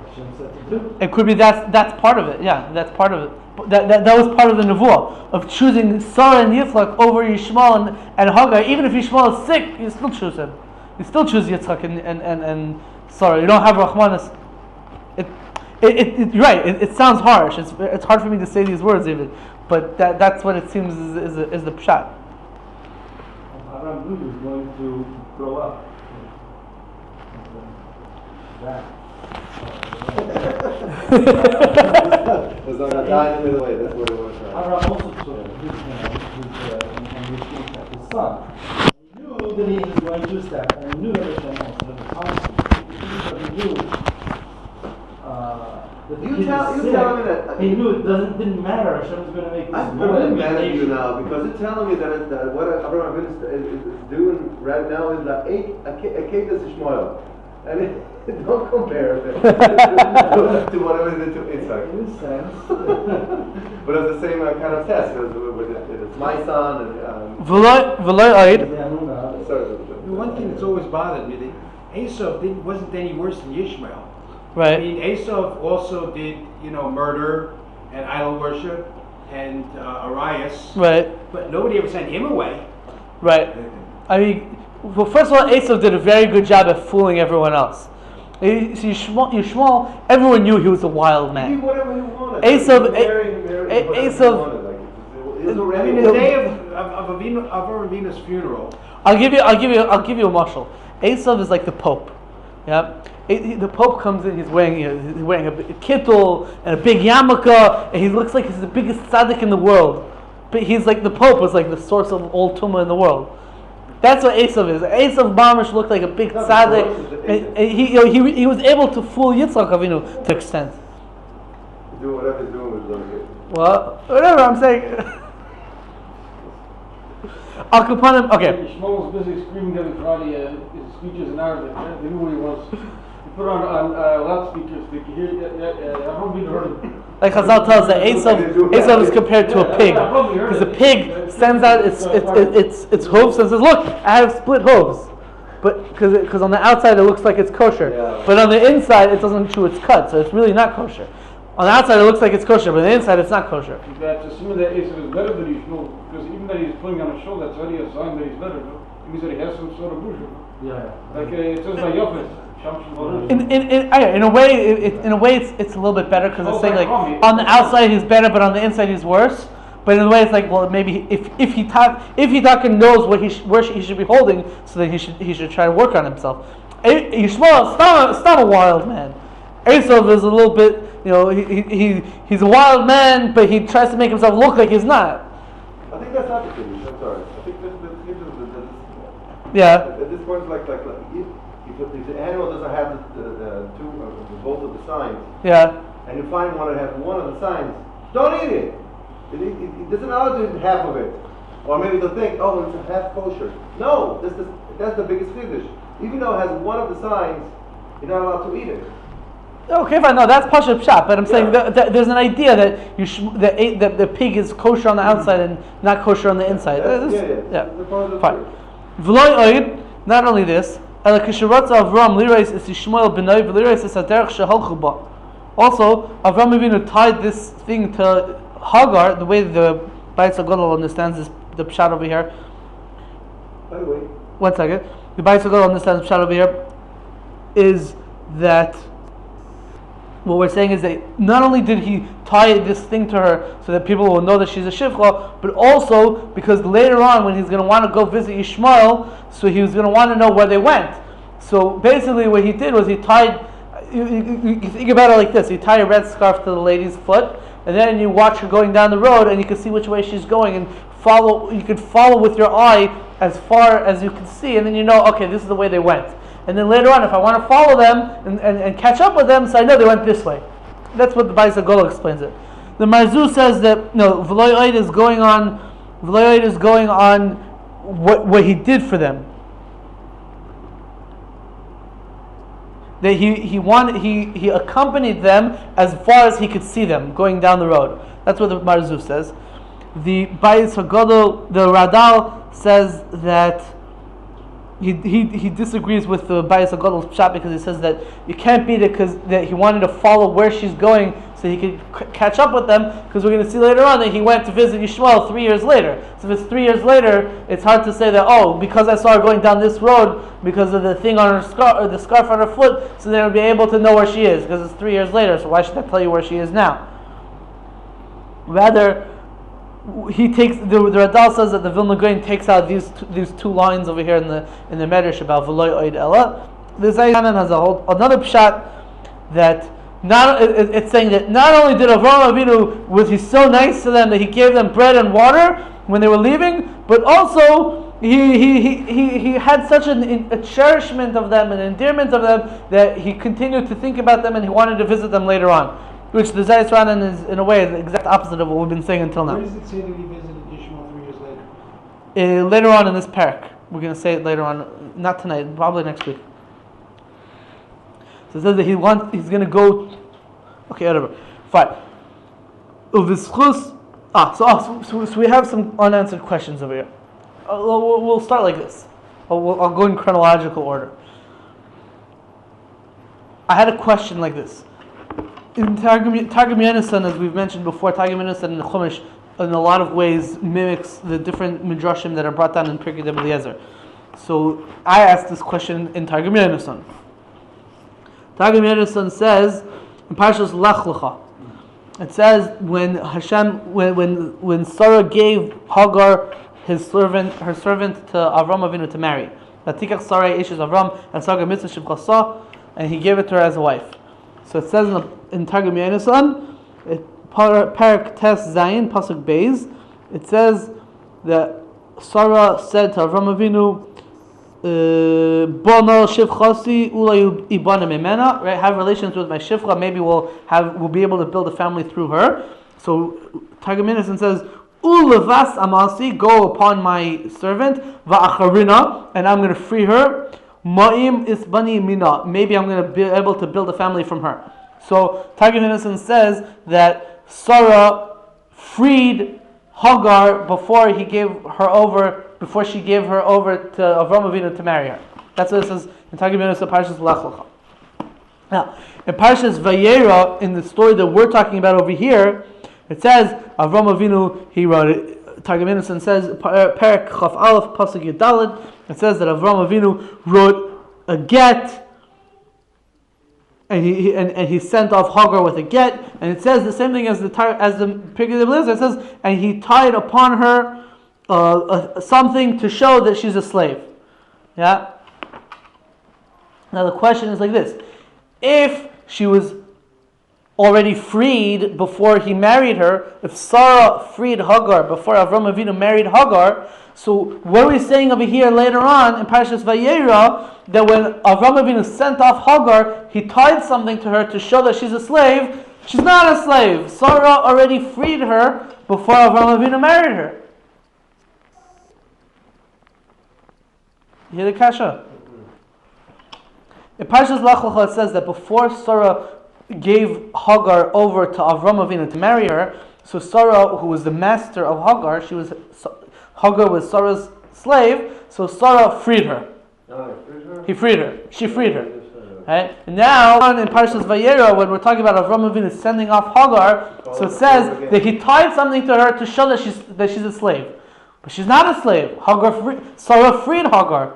Hashem said to do. It could be that's part of it. Yeah, that's part of it. That was part of the nevuah of choosing Sarah and Yitzchak over Yishmael and Hagar. Even if Yishmael is sick, you still choose him. You still choose Yitzchak and Sarah. You don't have Rahmanas. You're right. It sounds harsh. It's hard for me to say these words even, but that's what it seems is the pshat. Abraham Avinu is going to grow up. That. There's no die in the middle way. That's what it was. Abraham also took his son. He knew that he was going to step, and he knew that Hashem also had a consequence. But he knew that You tell me that. He knew it didn't matter. Hashem was going to make this I'm more really than mad at you nation. now because you're telling me that what Abraham Avinu is doing right now is like a cake that's Ishmael. And don't compare it to whatever they did to Yitzchak. In a sense. But it's the same kind of test. It's my son and. V'loy oid. The one thing that's always bothered me, that Esau wasn't any worse than Yishmael. I Right. mean, Esau also did, murder and idol worship and Arias, Right. but nobody ever sent him away. Right. I mean, well, first of all, Esau did a very good job at fooling everyone else. You see, Yishmael, everyone knew he was a wild Do man. whatever you wanted. Esau- Esau. I mean, the day of Avinu's funeral, I'll give you a mashal. Esau is like the Pope. Yeah. the Pope comes in. He's wearing a kittel and a big yarmulke, and he looks like he's the biggest tzaddik in the world. But he's like the Pope was like the source of all tumah in the world. That's what Esav is. Esav Mamish looked like a big tzaddik, and he was able to fool Yitzchak Avinu to an extent. Do whatever he's doing with little. Well, whatever I'm saying. Akupanim. Okay. Yishmael was busy screaming every Friday his speeches in Arabic. They knew what he was. He put on loudspeakers. They could hear. I don't mean heard him. Like Chazal tells that Esav is compared to a pig, because a pig sends out its hooves and says, "Look, I have split hooves," but because on the outside it looks like it's kosher, but on the inside it doesn't chew its cud, so it's really not kosher. On the outside it looks like it's kosher, but on the inside it's not kosher. That's assuming that Esav is better than Yishmael, because even that he's putting on a show, that's already a sign that he's better. No? It means that he has some sort of bush. Like it says by Yofes. In a way, it's a little bit better because it's saying like on the outside he's better, but on the inside he's worse. But in a way, it's like, well, maybe if he talking knows where he should be holding, so then he should try to work on himself. Yishmael is not a wild man. Esav is a little bit, he's a wild man, but he tries to make himself look like he's not. I think that's not the case. I'm sorry. I think this Yeah. At this point, like if the animal doesn't have both of the signs, Yeah. and you find one that has one of the signs, don't eat it. It doesn't allow you to eat half of it, or maybe they'll think, oh, it's a half kosher. No, that's the biggest chiddush. Even though it has one of the signs, you're not allowed to eat it. Okay, fine. No, that's Pasha Pshat. But I'm saying that there's an idea that that the pig is kosher on the outside and not kosher on the inside. Yeah. Fine. V'loy oid. Not only this. Also, Avram Avinu tied this thing to Hagar, the way the Bayis HaGadol understands the pshat over here. By the way, 1 second. The Bayis HaGadol understands the pshat over here is that what we're saying is that not only did he tie this thing to her so that people will know that she's a shivcha, but also because later on when he's going to want to go visit Ishmael, so he was going to want to know where they went. So basically what he did was he tied, you think about it like this, you tie a red scarf to the lady's foot, and then you watch her going down the road and you can see which way she's going and you could follow with your eye as far as you can see, and then you know, okay, this is the way they went. And then later on, if I want to follow them and catch up with them, so I know they went this way. That's what the Bayis HaGadol explains it. The Marzu says that no, V'loy Oid is going on what he did for them. That he accompanied them as far as he could see them going down the road. That's what the Marzu says. The Bayis HaGadol, the Radal says that he disagrees with the Bayis HaGadol's pshat because he says that you can't be there because that he wanted to follow where she's going so he could catch up with them, because we're going to see later on that he went to visit Yishmael 3 years later. So if it's 3 years later, it's hard to say that, because I saw her going down this road because of the thing on her scarf or the scarf on her foot, so then I'll be able to know where she is because it's 3 years later. So why should I tell you where she is now? Rather, he takes the Radal says that the Vilna Gaon takes out these two lines over here in the Medrash about V'loy Oid Ella. The Zayanan has another pshat that it's saying that not only did Avraham Avinu he's so nice to them that he gave them bread and water when they were leaving, but also he had such a cherishment of them, an endearment of them, that he continued to think about them and he wanted to visit them later on. Which the Zayis Ranan is, in a way, the exact opposite of what we've been saying until now. Where does it say that he visited Ishmael 3 years later? Later on in this parak. We're going to say it later on, not tonight, probably next week. So it says that he's going to go. Okay, whatever. Fine. So we have some unanswered questions over here. We'll start like this. I'll go in chronological order. I had a question like this. In Targum Yonasan, as we've mentioned before, Targum Yonasan in the Chumash, in a lot of ways, mimics the different midrashim that are brought down in Pirkei Eliezer. So I asked this question in Targum Yonasan. Targum Yonasan says in Parshas Lech Lecha, it says when Sarah gave Hagar her servant to Avram Avinu to marry. Latikach Sarah Ishes Avram and Sagar Mitzvah Shivchasa. and he gave it to her as a wife. So it says in Targum Yonasan, Parak Tes Zayin Pasuk Beis, it says that Sarah said to Avram Avinu, Bono shivchasi ulay ibana mimena, right? Have relations with my shivcha. Maybe we'll be able to build a family through her. So Targum Yonasan says, Ulevas amasi, go upon my servant, va'acharina, and I'm going to free her. Ma'im isbani mina, maybe I'm going to be able to build a family from her. So Targum Yonasan says that Sarah freed Hagar before she gave her over to Avram Avinu to marry her. That's what it says in Targum Yonasan Parshas Lech Lecha. Now, in Parshas Vayera, in the story that we're talking about over here, it says Avram Avinu, he wrote it. Targum Yonasan says Perek Chaf Aleph Pasuk Yudalid. It says that Avram Avinu wrote a get, and he sent off Hagar with a get, and it says the same thing as the Pirkei Blizzard. It says, and he tied upon her something to show that she's a slave. Yeah. Now the question is like this: if she was already freed before he married her, if Sarah freed Hagar before Avram Avinu married Hagar, so what are we saying over here later on in Parashas Vayera, that when Avram Avinu sent off Hagar, he tied something to her to show that she's a slave? She's not a slave. Sarah already freed her before Avram Avinu married her. You hear the kasha? In Parashas Lech Lecha it says that before Sarah gave Hagar over to Avram Avinu to marry her, so Sarah, who was the master of Hagar, Hagar was Sarah's slave, so Sarah freed her. He freed her. She freed her. Right? And now, in Parashas Vayera, when we're talking about Avram Avinu sending off Hagar, so it says that he tied something to her to show that she's a slave. But she's not a slave. Sarah freed Hagar.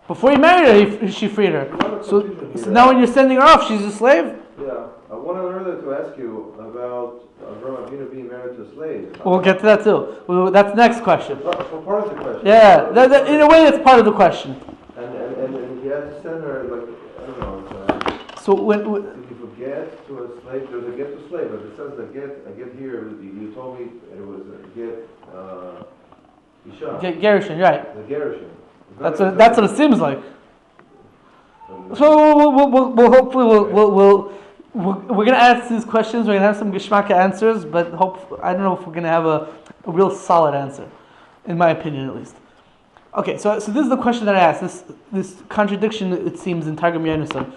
Before he married her, she freed her. So now when you're sending her off, she's a slave? Yeah. I wanted earlier to ask you about Avram Avinu being married to a slave. We'll get to that too. That's the next question. Part of the question. Yeah, in a way it's part of the question. And he had to send her, like, I don't know. So when if you get to a slave, there's a get to slave, but it says the get here, you told me it was a get, Isha. Gerushin, right. The Gerushin. That's what it seems like. So we'll hopefully we're gonna ask these questions. We're gonna have some geschmacka answers, but I don't know if we're gonna have a real solid answer, in my opinion at least. Okay, so this is the question that I asked. This contradiction, it seems, in Targum Yonasan.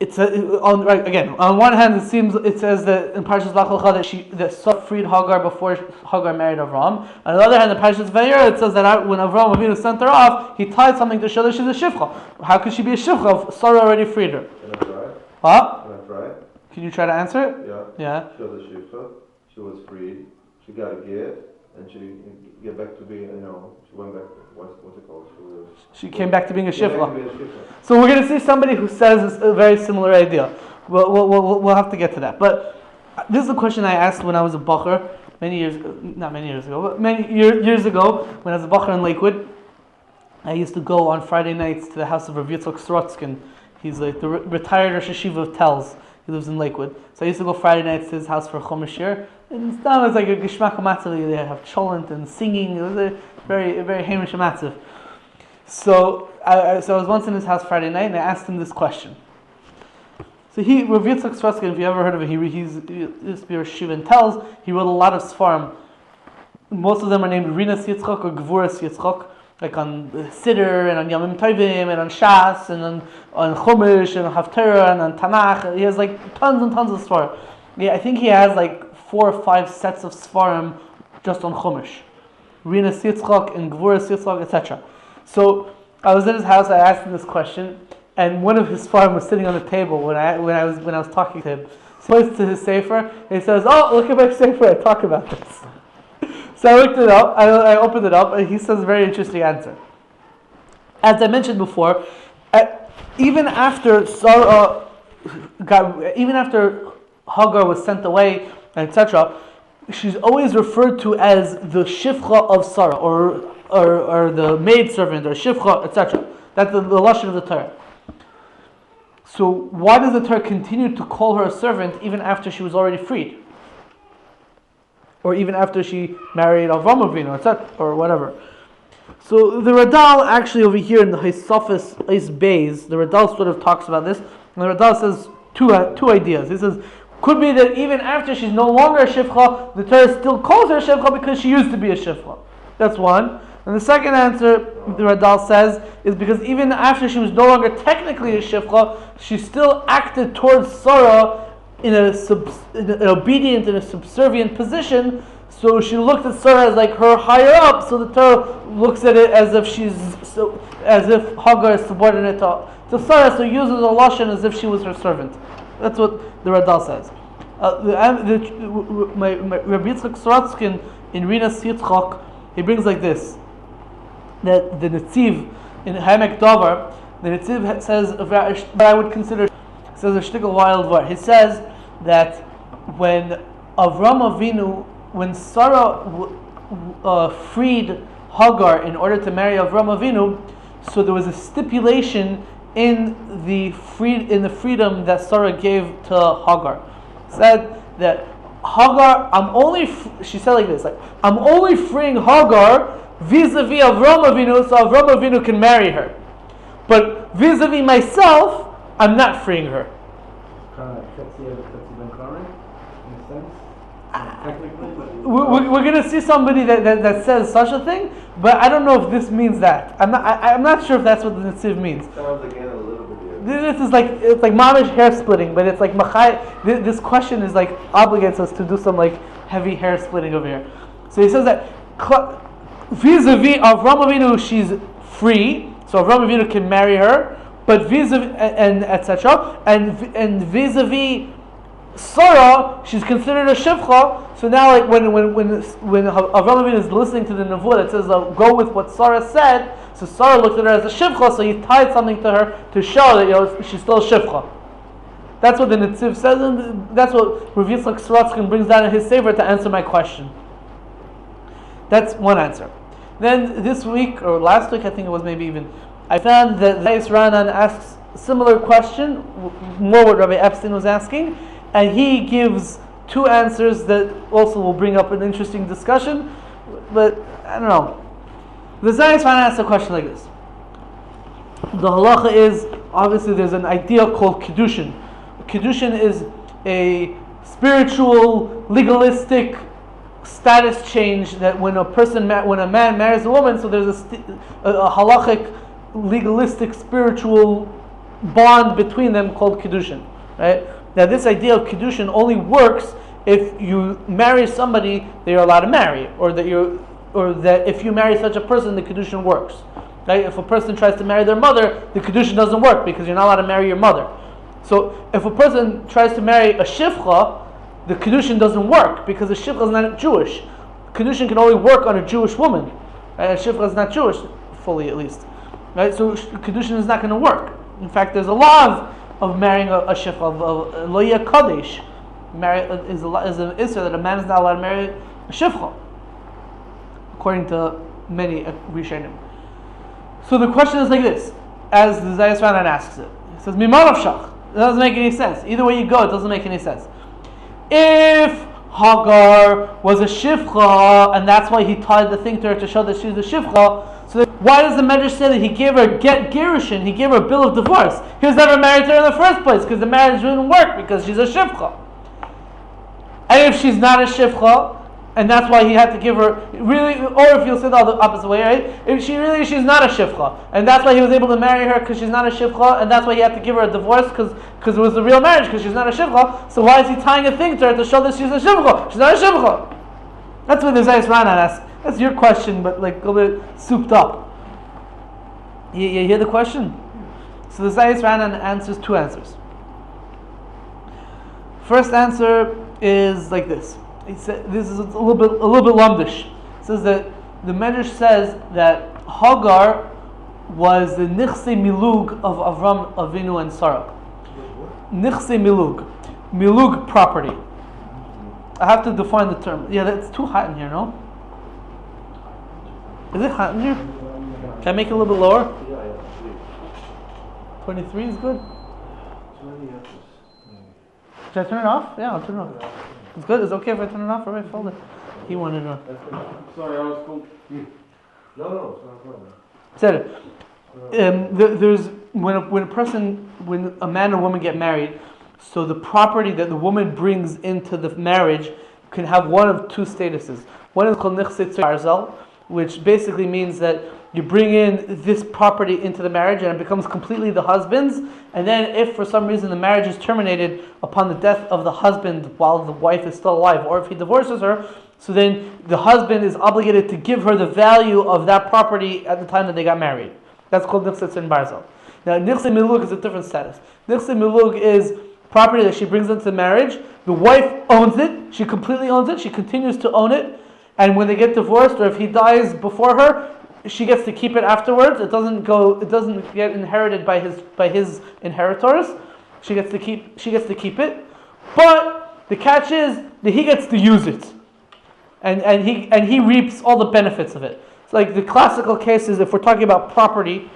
It's on one hand it says that in Parashas Lech Lecha that Sarah freed Hagar before Hagar married Avram. On the other hand, in Parashas Vayera it says that when Avram Avinu sent her off, he tied something to show that she's a shivcha. How could she be a shivcha if Sarah already freed her? Can I try? Huh? Can I try? Can you try to answer it? Yeah. She was a shivcha. She was freed. She got a get, and she get back to being, she went back. What's it called? She came back to being a shivcha. So we're going to see somebody who says a very similar idea. We'll have to get to that. But this is a question I asked when I was a bacher many years ago, when I was a bacher in Lakewood. I used to go on Friday nights to the house of Rav Yitzchak Sorotskin. He's like the retired Rosh Hashiva of Telz. He lives in Lakewood. So I used to go Friday nights to his house for a Chumash year. And it's like a Geshmak Matzav. They have cholent and singing. It was a very, very Hamish Matzav. So I was once in his house Friday night and I asked him this question. So Rav Yitzchak Sorotskin, if you ever heard of it, he used to be Rosh Hashiva in Telz. He wrote a lot of Sfarim. Most of them are named Rinas Yitzchak or Gvuras Yitzchak, like on Siddur and on Yamim Tovim and on Shas and on Chumash and on Haftarah and on Tanakh. He has like tons and tons of Sfarim. Yeah, I think he has like 4 or 5 sets of Sfarim just on Chumash. Rinas Yitzchak and Gvuras Yitzchak, etc. So I was in his house. I asked him this question, and one of his Sfarim was sitting on the table when I was talking to him. So he points to his sefer. And he says, "Oh, look at my sefer. I talk about this." So I looked it up. I opened it up, and he says a very interesting answer. As I mentioned before, even after Hagar was sent away, etc., she's always referred to as the shifcha of Sarah, or the maidservant, or shifcha, etc. That's the lashon of the Torah. So why does the Torah continue to call her a servant even after she was already freed? Or even after she married Avram Avinu, etc., or whatever. So the Radal actually over here in the Hisofis Is Beis, the Radal sort of talks about this, and the Radal says two ideas. He says, could be that even after she's no longer a Shifcha, the Torah still calls her a Shifcha because she used to be a Shifcha. That's one. And the second answer, the Radal says, is because even after she was no longer technically a Shifcha, she still acted towards Sarah in an obedient and a subservient position. So she looked at Sarah as like her higher up. So the Torah looks at it as if as if Hagar is subordinate to Sarah. So uses a lashon as if she was her servant. That's what the Radal says. Rabbi Yitzchak Sorotzkin in Rinas Yitzchak, he brings like this, that the Netziv in Hamek Dover, the Netziv says what I would consider, says a shtickle wild word. He says that when Avram Avinu, when Sarah freed Hagar in order to marry Avram Avinu, so there was a stipulation in the freedom that Sarah gave to Hagar. Said that Hagar, she said like this, like, I'm only freeing Hagar vis-a-vis Avram Avinu, so Avram Avinu can marry her. But vis-a-vis myself, I'm not freeing her. We're going to see somebody that says such a thing, but I don't know if this means that. I'm not sure if that's what the Netziv means. Sounds again a little bit. This is like, it's like mamish hair splitting, but it's like this question is like obligates us to do some like heavy hair splitting over here. So he says that vis-a-vis Avram Avinu, she's free, so Avram Avinu can marry her, but vis-a-vis and etc. and vis-a-vis Sarah, she's considered a shivcha. So now, like when Avram Avinu is listening to the nevuah that says go with what Sarah said, so Sarah looked at her as a shivcha, so he tied something to her to show that she's still a shivcha. That's what the Netziv says, and that's what Rav Yitzchak Sorotzkin brings down in his sefer to answer my question. That's one answer. Then this week or last week, I think it was maybe even, I found that Zayis Ranan asks a similar question, more what Rabbi Epstein was asking, and he gives two answers that also will bring up an interesting discussion, but I don't know. The Zayis Ranan asks a question like this. The halacha is, obviously there's an idea called Kiddushin. Kiddushin is a spiritual, legalistic status change that when a man marries a woman, so there's a halachic, legalistic, spiritual bond between them called Kiddushin. Right? Now this idea of Kiddushin only works if you marry somebody that you're allowed to marry, or that if you marry such a person, the Kiddushin works. Right? If a person tries to marry their mother, the Kiddushin doesn't work because you're not allowed to marry your mother. So if a person tries to marry a Shivcha, the Kiddushin doesn't work because a Shivcha is not Jewish. Kiddushin can only work on a Jewish woman. Right? A Shivcha is not Jewish, fully at least. Right? So Kiddushin is not going to work. In fact, there's a law of marrying a Shivcha, of Loya Kadesh. Is an issue that a man is not allowed to marry a Shivcha, according to many Rishonim. So the question is like this, as the Zayis Ranan asks it. He says, Mimarav Shach. It doesn't make any sense. Either way you go, it doesn't make any sense. If Hagar was a Shivcha, and that's why he tied the thing to her to show that she's a Shivcha, so why does the Medrash say that he gave her get Gerushin, he gave her a bill of divorce? He was never married to her in the first place, because the marriage didn't work, because she's a Shivcha. And if she's not a Shivcha, and that's why he had to give her, really, or if you'll say the opposite way, right? If she's not a Shivcha, and that's why he was able to marry her because she's not a Shivcha, and that's why he had to give her a divorce because it was a real marriage because she's not a Shivcha. So why is he tying a thing to her to show that she's a Shivcha? She's not a Shivcha. That's what the Zayis Ranan asks. That's your question, but like a little bit souped up. You hear the question? So the Zayis Ranan answers two answers. First answer is like this. He said, this is a little bit lumdish. It says that the Medrash says that Hagar was the Nichse Milug of Avram Avinu and Sarah. Nichse Milug property. I have to define the term. Yeah, it's too hot in here, no? Is it hot in here? Can I make it a little bit lower? 23 is good. Should I turn it off? Yeah, I'll turn it off. It's good. It's okay if I turn it off. All right, fold it. He wanted to. Sorry, I was cool. No, it's not wrong. Said there's when a man and woman get married, so the property that the woman brings into the marriage can have one of two statuses. One is called barzel, which basically means that you bring in this property into the marriage and it becomes completely the husband's. And then if for some reason the marriage is terminated upon the death of the husband while the wife is still alive, or if he divorces her, so then the husband is obligated to give her the value of that property at the time that they got married. That's called nichse and barzel. Now nichse milug is a different status. Nichse milug is property that she brings into marriage. The wife owns it. She completely owns it. She continues to own it. And when they get divorced, or if he dies before her, she gets to keep it afterwards. It doesn't get inherited by his inheritors. She gets to keep it. But the catch is that he gets to use it. And he reaps all the benefits of it. It's like the classical case is if we're talking about property.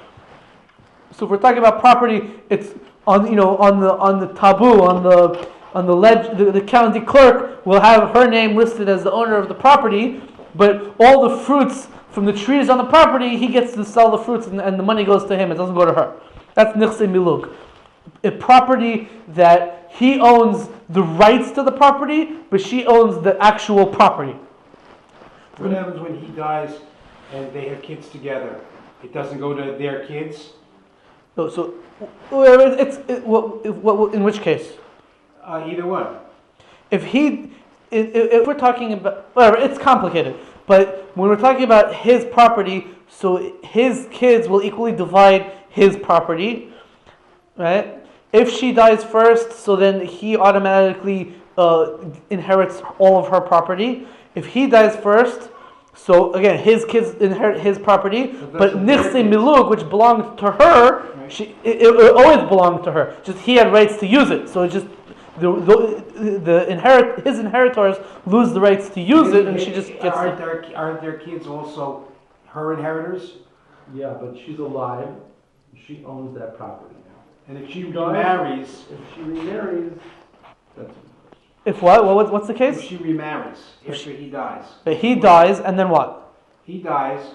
So if we're talking about property, it's on the taboo, on the county clerk will have her name listed as the owner of the property, but all the fruits from the trees on the property, he gets to sell the fruits and the money goes to him. It doesn't go to her. That's nichse milug. A property that he owns the rights to the property, but she owns the actual property. What happens when he dies and they have kids together? It doesn't go to their kids? No, so in which case? Either one. If we're talking about, whatever, it's complicated. But when we're talking about his property, so his kids will equally divide his property, right? If she dies first, so then he automatically inherits all of her property. If he dies first, so again, his kids inherit his property, but nichse milug, which belonged to her, it always belonged to her. Just he had rights to use it. So it's just his inheritors lose the rights to use it, and she just gets. Aren't their kids also her inheritors? Yeah, but she's alive. She owns that property now. And if she remarries, that's. If what? What's the case? If she remarries after he dies. But he dies, and then what? He dies,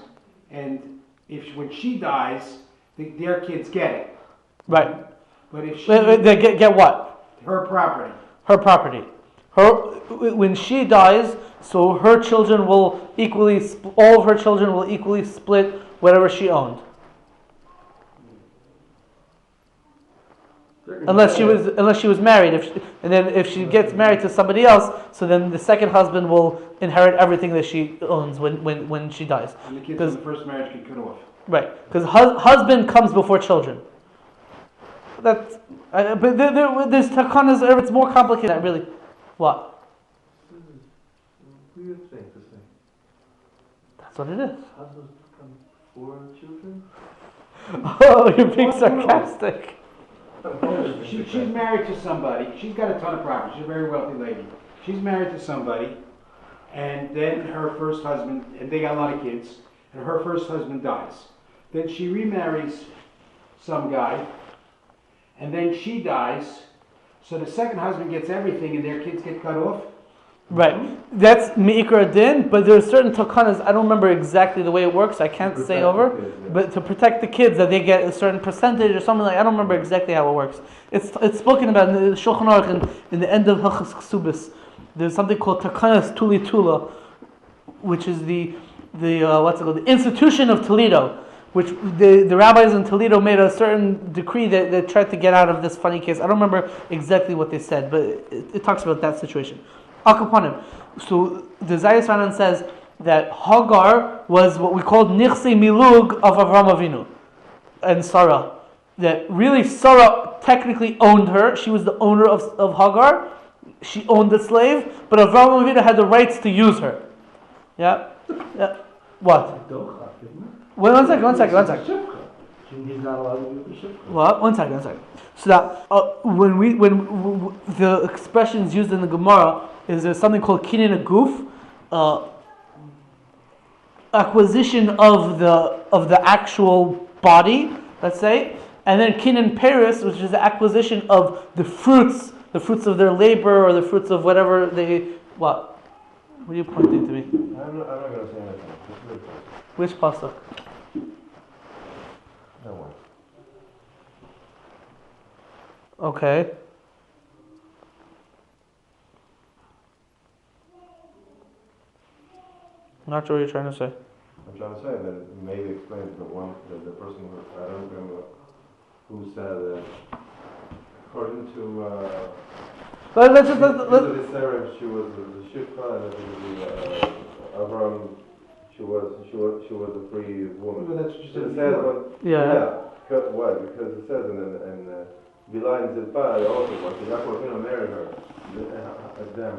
and when she dies, their kids get it. Right. But if she they get what? Her property. Her property. When she dies, so her children will all of her children will equally split whatever she owned. Unless she was married, if she gets married to somebody else, so then the second husband will inherit everything that she owns when she dies. And the kids from the first marriage get cut off. Right, because husband comes before children. But there's takanas. It's more complicated. Than really, what? That's what it is. Husbands come for children? Oh, you're being sarcastic. She's married to somebody. She's got a ton of property. She's a very wealthy lady. She's married to somebody, and then her first husband, and they got a lot of kids, and her first husband dies. Then she remarries some guy, and then she dies, so the second husband gets everything, and their kids get cut off? Right. That's mi'ikra din, but there are certain takanas, I don't remember exactly the way it works, I can't say over, but to protect the kids, that they get a certain percentage or something like I don't remember exactly how it works. It's spoken about in the Shulchan Aruch in the end of Hilchos Ksubis. There's something called takanas tuli tula, which is the institution of Toledo, which the rabbis in Toledo made a certain decree that tried to get out of this funny case. I don't remember exactly what they said, but it talks about that situation. Akapanim. So the Zayis Ranan says that Hagar was what we call nichse milug of Avraham Avinu and Sarah. That really Sarah technically owned her. She was the owner of Hagar. She owned the slave, but Avraham Avinu had the rights to use her. Yeah. What? One second. He's not allowed to do the ship. What? One second. So that when the expressions used in the Gemara is there's something called kinyan aguf, acquisition of the actual body, let's say, and then kinyan peris, which is the acquisition of the fruits of their labor or the fruits of whatever they what? What are you pointing to me? I'm not going to say anything. Which pasuk? That one. Okay. Not sure what you're trying to say. I'm trying to say that it maybe explains the person who, I don't remember, who said that according to Let's just Sarah, she was the Shifra, and Abraham, she was a free woman. Well, that's what you said It says before. why? Because it says in Bilah and Zilpah also was Yaakov married her as them.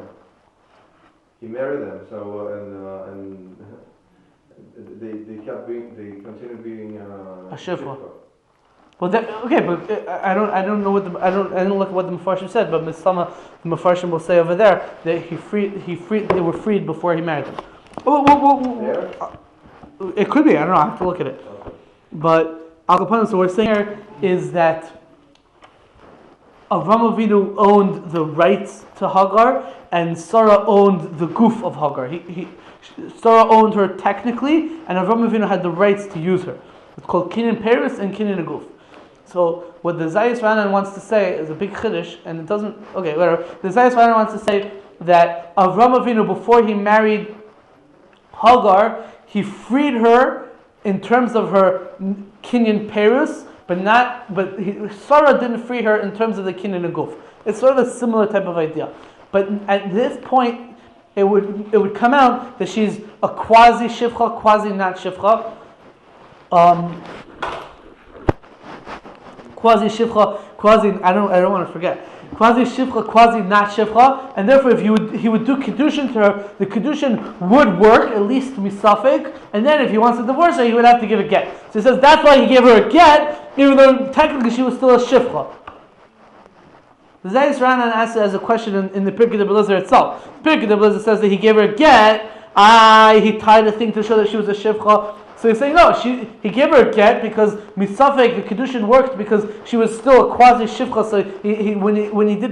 He married them, so and they continued being a shifra. Well, but I don't know what I didn't look at what the Mefarshim said, but Misama, the Mefarshim will say over there that they were freed before he married them. It could be, I don't know, I have to look at it. Okay. But Al Kapanim, so what we're saying here is that Avram Avinu owned the rights to Hagar, and Sarah owned the goof of Hagar. Sarah owned her technically, and Avram Avinu had the rights to use her. It's called kinyan peris and kinyan goof. So what the Zayis Ranan wants to say is a big chiddush, and it doesn't. Okay, whatever. The Zayis Ranan wants to say that Avram Avinu, before he married Hagar, he freed her in terms of her kinyan peris, but Sarah didn't free her in terms of the kinyan goof. It's sort of a similar type of idea, but at this point, it would come out that she's a quasi shivcha, quasi not shivcha. Quasi shivcha, quasi I don't want to forget. Quasi shivcha, quasi not shivcha, and therefore if he would do kedushin to her, the kedushin would work, at least misafik, and then if he wants to divorce her, he would have to give a get. So he says that's why he gave her a get, even though technically she was still a shivcha. The Zayis Ranan asks it as a question in the Pirkei de Belizar itself. The Pirkei de Belizar says that he gave her a get, he tied a thing to show that she was a shivcha. So he's saying no, he gave her a get because misafek the kedushin worked because she was still a quasi shivcha. So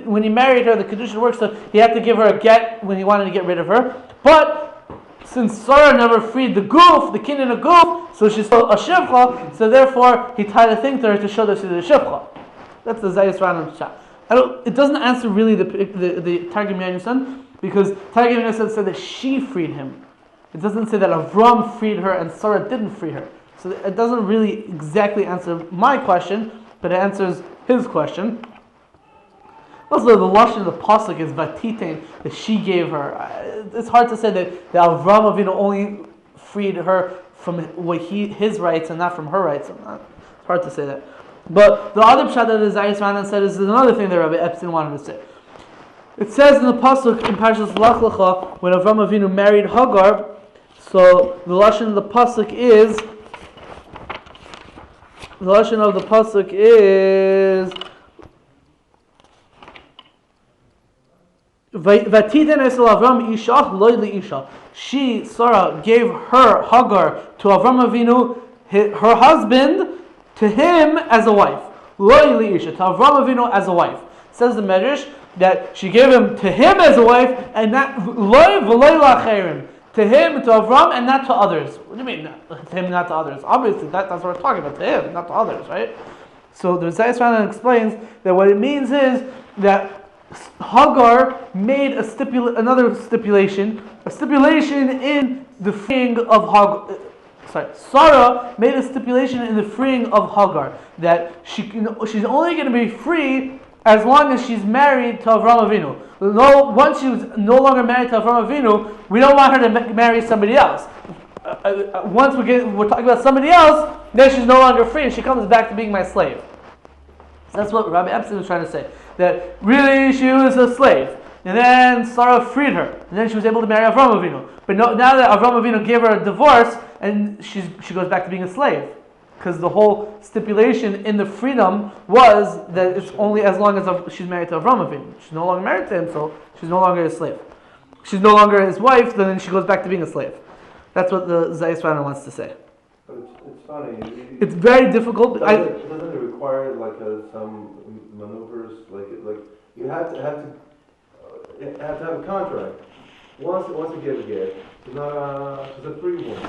when he married her, the kedushin worked. So he had to give her a get when he wanted to get rid of her. But since Sarah never freed the goof, the kinyan of goof, so she's still a shivcha. So therefore he tied a thing to her to show that she's a shivcha. That's the Zayis Ranan chat. It doesn't answer really the Targum Yonasan, because Targum Yonasan said that she freed him. It doesn't say that Avram freed her and Sarah didn't free her. So it doesn't really exactly answer my question, but it answers his question. Also, the lashon of the pasuk is vatitain, that she gave her. It's hard to say that Avram Avinu only freed her from his rights and not from her rights. It's hard to say that. But the other pshat that the Zayis Ranan said is another thing that Rabbi Epstein wanted to say. It says in the pasuk in Parshas Lach Lecha, when Avram Avinu married Hagar, so the lashon of the pasuk is Vatiden esel Avram ishach loy liisha. She, Sarah, gave her Hagar to Avram Avinu, her husband, to him as a wife. Loy liisha, to Avram Avinu as a wife. Says the Medrash that she gave him to him as a wife, and not loy v'loy lacherim. To him, to Avram, and not to others. What do you mean, to him, not to others? Obviously, that's what we're talking about, to him, not to others, right? So the Zayis Ranan explains that what it means is that Hagar made another stipulation in the freeing of Hagar. Sarah made a stipulation in the freeing of Hagar, that she's only going to be free as long as she's married to Avram Avinu. Once she's no longer married to Avram Avinu, we don't want her to marry somebody else. Once we're talking about somebody else, then she's no longer free and she comes back to being my slave. So that's what Rabbi Epstein was trying to say. That really she was a slave. And then Sarah freed her. And then she was able to marry Avram Avinu. But now that Avram Avinu gave her a divorce, and she goes back to being a slave. Because the whole stipulation in the freedom was that it's only as long as she's married to Avram Avinu. She's no longer married to him, so she's no longer his slave. She's no longer his wife, then she goes back to being a slave. That's what the Zayis Ranan wants to say. But it's funny. It's very difficult. Doesn't it require like some maneuvers, like you have to have a contract. Once you get, it's not a free one.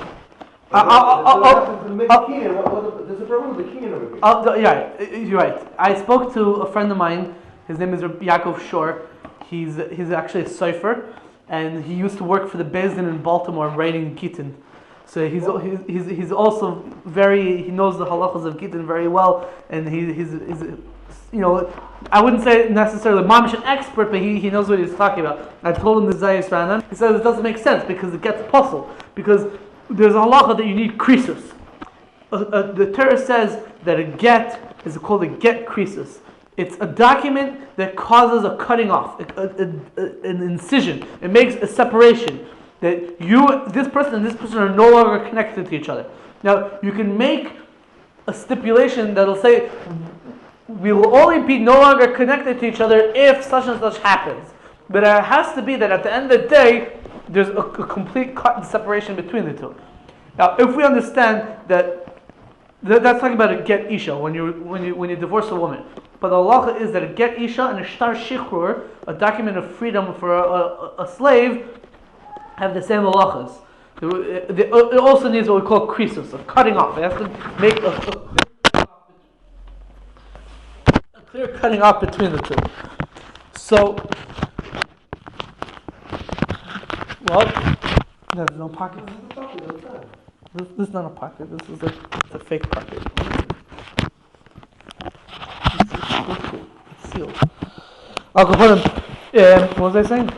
There's a problem with the king over here. Yeah, you're right. I spoke to a friend of mine. His name is Yaakov Shor. He's actually a cipher, and he used to work for the Beis Din in Baltimore writing Gittin. So he's also he knows the halachas of Gittin very well, and he's I wouldn't say necessarily mamish an expert, but he knows what he's talking about. I told him the Zayis Ranan. He says it doesn't make sense because it gets puzzled, because there's a halacha that you need krisus. The Torah says that a get is called a get krisus. It's a document that causes a cutting off, an incision. It makes a separation. That this person and this person are no longer connected to each other. Now, you can make a stipulation that'll say, we will only be no longer connected to each other if such and such happens. But it has to be that at the end of the day, there's a complete cut and separation between the two. Now, if we understand that's talking about a get isha, when you divorce a woman. But the halacha is that a get isha and a shtar shichrur, a document of freedom for a slave, have the same halachas. It also needs what we call krisus, a cutting off. It has to make a clear cutting off between the two. So, there's no pocket. This is not a pocket. This is a fake pocket. It's sealed. I'll go put him. What was I saying?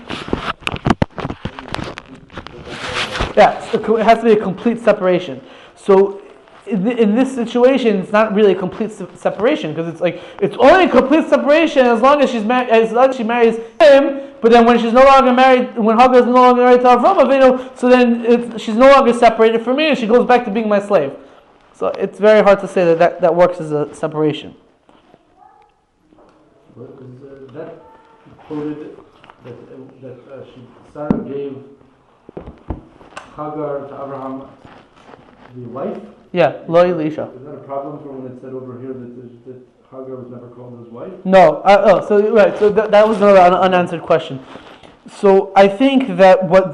Yeah, it has to be a complete separation. So, in this situation, it's not really a complete separation, because it's only a complete separation as long as she marries him. But then when she's no longer married, when Hagar is no longer married to Avram Avinu, so then she's no longer separated from me, and she goes back to being my slave. So it's very hard to say that works as a separation. That quoted that Sarah gave Hagar to Abraham the wife. Yeah, lo Elisha. Is that a problem for when it said over here that Hagar was never called his wife? No. So that was another unanswered question. So I think that what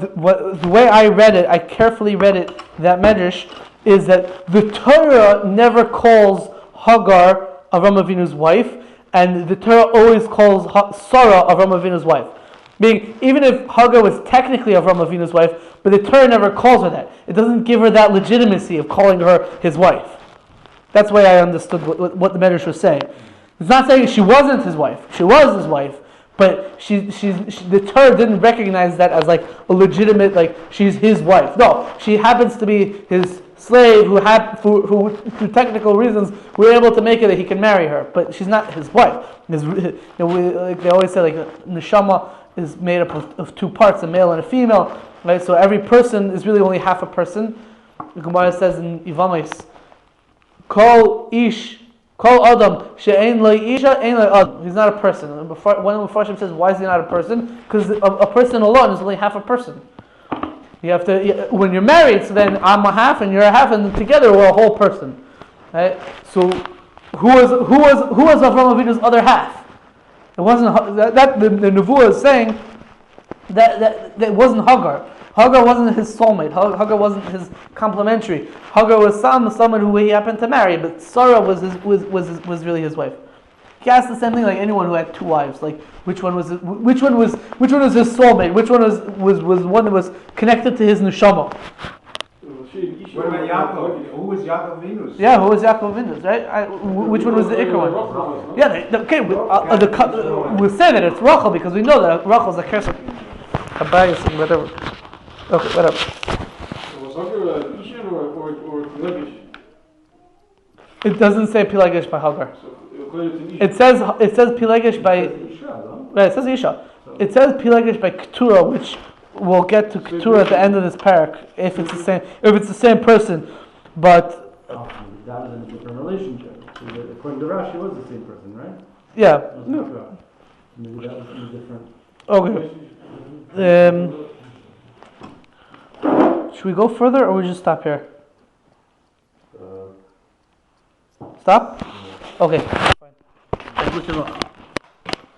the way I read it, I carefully read it, that medrash, is that the Torah never calls Hagar Avram Avinu's wife, and the Torah always calls Sarah Avram Avinu's wife. Meaning, even if Hagar was technically Avram Avinu's wife, but the Torah never calls her that. It doesn't give her that legitimacy of calling her his wife. That's the way I understood what the Medrash was saying. It's not saying she wasn't his wife. She was his wife, but the Torah didn't recognize that as like a legitimate, like she's his wife. No, she happens to be his slave who through technical reasons, were able to make it that he can marry her, but she's not his wife. They always say, like, neshama is made up of two parts, a male and a female, right? So every person is really only half a person. The Gemara says in Yevamos, Kol Adam she'ein lo isha ein lo Adam. He's not a person. One of the Mepharshim says, why is he not a person? Because a person alone is only half a person. You have to, when you're married, so then I'm a half and you're a half, and together we're a whole person, right? So who was Avram Avinu's other half? It wasn't that the Nevuah is saying that it wasn't Hagar. Hagar wasn't his soulmate. Hagar wasn't his complementary. Hagar was someone who he happened to marry, but Sarah was really his wife. He asked the same thing like anyone who had two wives, like which one was his soulmate, which one was one that was connected to his neshama. What about Yaakov? Who was Yaakov Avinu's? Yeah, who was Yaakov Avinu's, right? Which one was the Iker one? Yeah, okay. We'll say that it's Rachel because we know that Rachel is a Kesef, Habayis, whatever. Okay, whatever. Was Hagar Isha or Pilegish? It doesn't say Pilegish by Hagar. It says Pilegish by. Right, it says Isha. It says Pilegish by Keturah, which we'll get to Keturah at the end of this parak if it's the same person, but that was in a different relationship. According to Rashi, it was the same person, right? Yeah. Maybe that was in a different. Okay. Should we go further, or we just stop here? Stop. Okay. Fine.